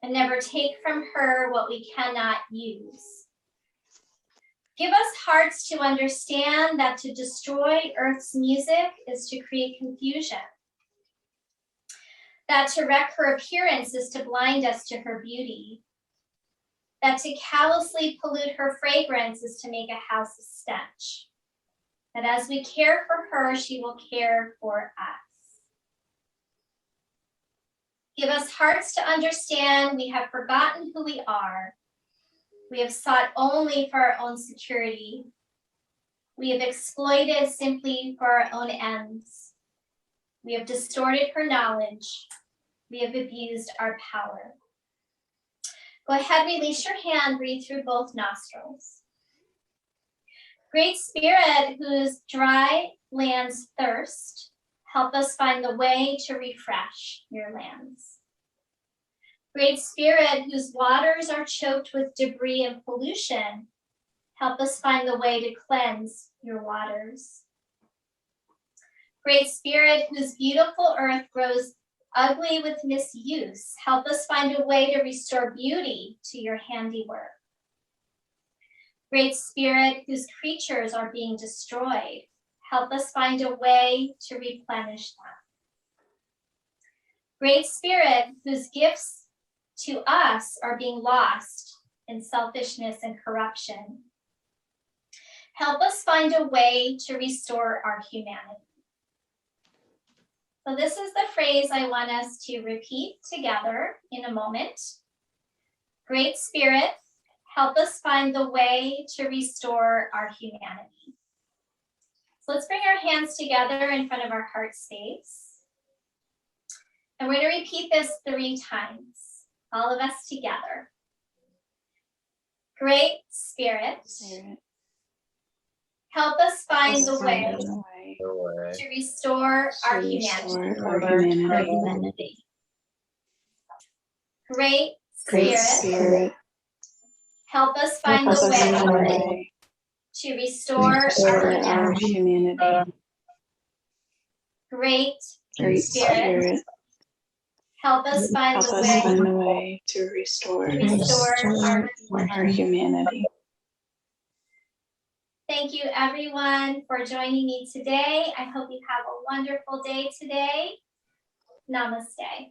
and never take from her what we cannot use. Give us hearts to understand that to destroy earth's music is to create confusion, that to wreck her appearance is to blind us to her beauty, that to callously pollute her fragrance is to make a house a stench, that as we care for her, she will care for us. Give us hearts to understand we have forgotten who we are. We have sought only for our own security. We have exploited simply for our own ends. We have distorted her knowledge. We have abused our power. Go ahead, release your hand, breathe through both nostrils. Great Spirit, whose dry lands thirst, help us find the way to refresh your lands. Great Spirit, whose waters are choked with debris and pollution, help us find the way to cleanse your waters. Great Spirit, whose beautiful earth grows ugly with misuse, help us find a way to restore beauty to your handiwork. Great Spirit, whose creatures are being destroyed, help us find a way to replenish them. Great Spirit, whose gifts to us are being lost in selfishness and corruption, help us find a way to restore our humanity. So this is the phrase I want us to repeat together in a moment. Great Spirit, help us find the way to restore our humanity. So let's bring our hands together in front of our heart space. And we're going to repeat this 3 times, all of us together. Great Spirit, help us find the way to restore our humanity. Great Spirit, help us find the way to restore our humanity. Great Spirit, help us find the way to restore our humanity. Thank you, everyone, for joining me today. I hope you have a wonderful day today. Namaste.